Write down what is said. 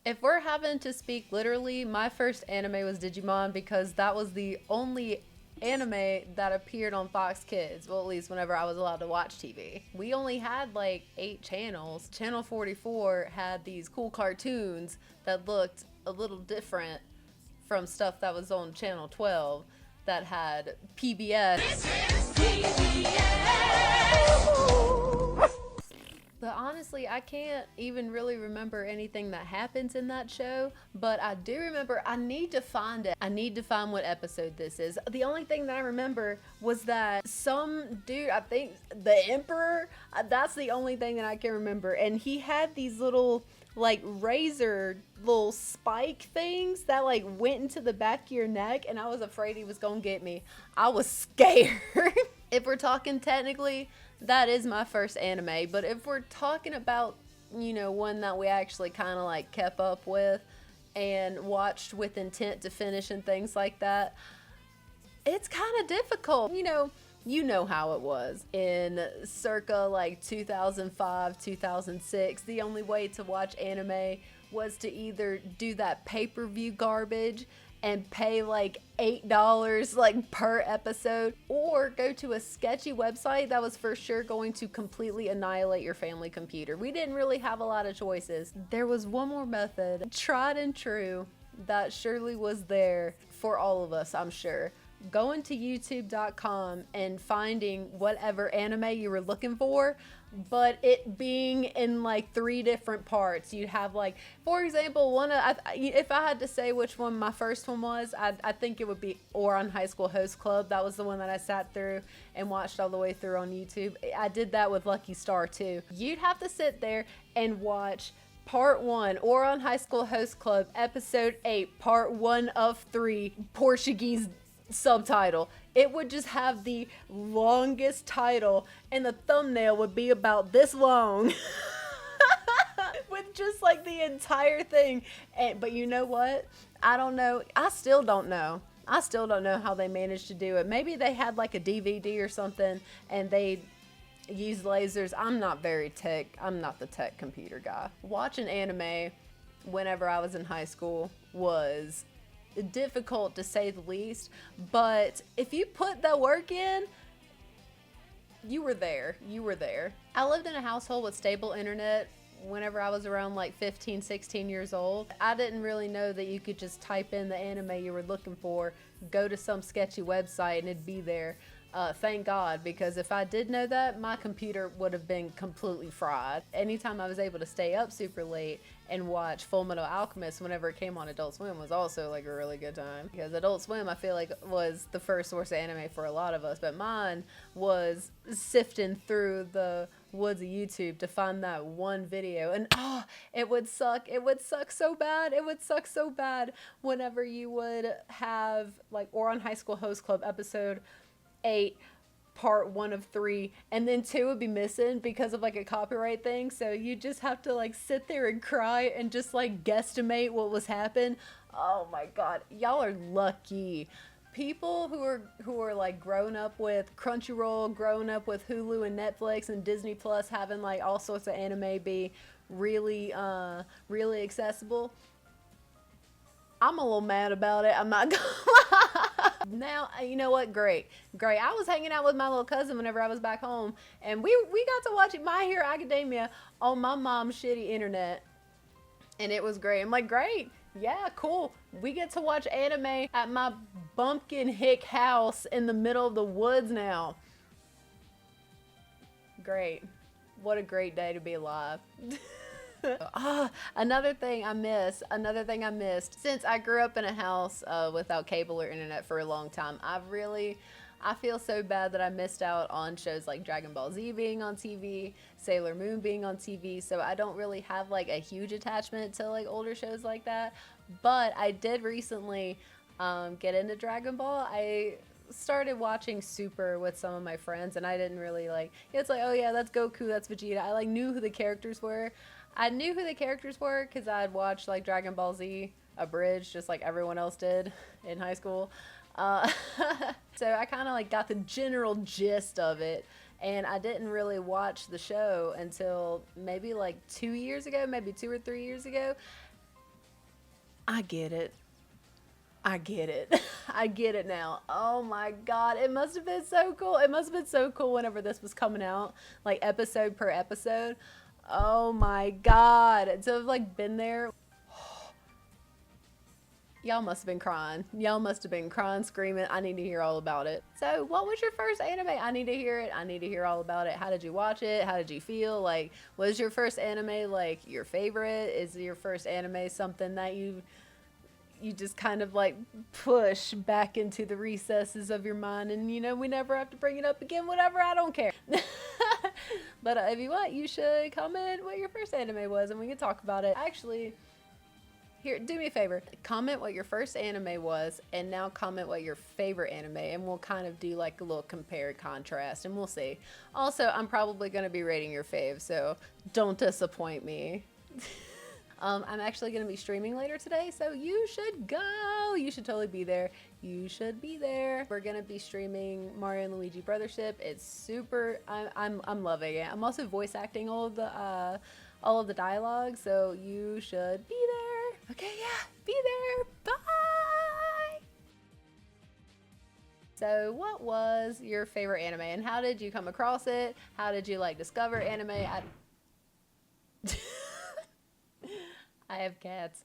If we're having to speak literally, my first anime was Digimon because that was the only anime that appeared on Fox Kids. Well, at least whenever I was allowed to watch TV. We only had like 8 channels. Channel 44 had these cool cartoons that looked a little different from stuff that was on Channel 12 that had PBS. This is PBS. But honestly, I can't even really remember anything that happens in that show. But I do remember, I need to find it. I need to find what episode this is. The only thing that I remember was that some dude, I think the Emperor, that's the only thing that I can remember. And he had these little like razor little spike things that like went into the back of your neck. And I was afraid he was gonna get me. I was scared. If we're talking technically, that is my first anime, but if we're talking about, you know, one that we actually kind of like kept up with and watched with intent to finish and things like that, it's kind of difficult. You know how it was in circa like 2005, 2006. The only way to watch anime was to either do that pay-per-view garbage and pay like $8 like per episode, or go to a sketchy website that was for sure going to completely annihilate your family computer. We didn't really have a lot of choices. There was one more method, tried and true, that surely was there for all of us, I'm sure. Going to youtube.com and finding whatever anime you were looking for, but it being in like 3 different parts. You'd have like, for example, if I had to say which one my first one was, I think it would be Ouran High School Host Club. That was the one that I sat through and watched all the way through on YouTube. I did that with Lucky Star too. You'd have to sit there and watch Part 1, Ouran High School Host Club, Episode 8, Part 1 of 3, Portuguese subtitle. It would just have the longest title and the thumbnail would be about this long with just like the entire thing. But you know what? I don't know. I still don't know how they managed to do it. Maybe they had like a DVD or something and they used lasers. I'm not the tech computer guy. Watching anime whenever I was in high school was difficult to say the least, but if you put the work in, you were there. I lived in a household with stable internet whenever I was around like 15, 16 years old. I didn't really know that you could just type in the anime you were looking for, go to some sketchy website and it'd be there. Thank God, because if I did know that, my computer would have been completely fried. Anytime I was able to stay up super late and watch Full Metal Alchemist whenever it came on Adult Swim was also like a really good time. Because Adult Swim, I feel like, was the first source of anime for a lot of us, but mine was sifting through the woods of YouTube to find that one video, and it would suck so bad whenever you would have like Ouran High School Host Club episode 8 part 1 of 3 and then 2 would be missing because of like a copyright thing, so you just have to like sit there and cry and just like guesstimate what was happening. Oh my god, y'all are lucky. People who are like grown up with Crunchyroll, grown up with Hulu and Netflix and Disney Plus, having like all sorts of anime be really accessible. I'm a little mad about it, I'm not gonna lie. Now, you know what? Great. I was hanging out with my little cousin whenever I was back home, and we got to watch My Hero Academia on my mom's shitty internet, and it was great. I'm like, great. Yeah, cool. We get to watch anime at my bumpkin hick house in the middle of the woods now. Great. What a great day to be alive. Another thing I missed, since I grew up in a house without cable or internet for a long time, I feel so bad that I missed out on shows like Dragon Ball Z being on TV, Sailor Moon being on TV, so I don't really have like a huge attachment to like older shows like that. But I did recently get into Dragon Ball. I started watching Super with some of my friends, and I didn't really like, it's like, oh yeah, that's Goku, that's Vegeta. I like knew who the characters were. I knew who the characters were because I'd watched like Dragon Ball Z abridged just like everyone else did in high school. So I kind of like got the general gist of it, and I didn't really watch the show until maybe like 2 years ago, maybe 2 or 3 years ago. I get it. I get it. I get it now. Oh my god, it must have been so cool. It must have been so cool whenever this was coming out, like episode per episode. Oh my god. So I've like been there. Y'all must have been crying. Y'all must have been crying, screaming. I need to hear all about it. So, what was your first anime? I need to hear it. I need to hear all about it. How did you watch it? How did you feel? Like, was your first anime like your favorite? Is your first anime something that you just kind of like push back into the recesses of your mind, and you know, we never have to bring it up again? Whatever, I don't care. But if you want, you should comment what your first anime was and we can talk about it. Actually, here, do me a favor. Comment what your first anime was, and now comment what your favorite anime, and we'll kind of do like a little compare contrast, and we'll see. Also, I'm probably going to be rating your fave, so don't disappoint me. I'm actually going to be streaming later today, so you should go. You should totally be there. You should be there. We're going to be streaming Mario and Luigi Brothership. It's super, I'm loving it. I'm also voice acting all of the dialogue, so you should be there. Okay, yeah, be there. Bye. So what was your favorite anime, and how did you come across it? How did you like discover anime? I have cats.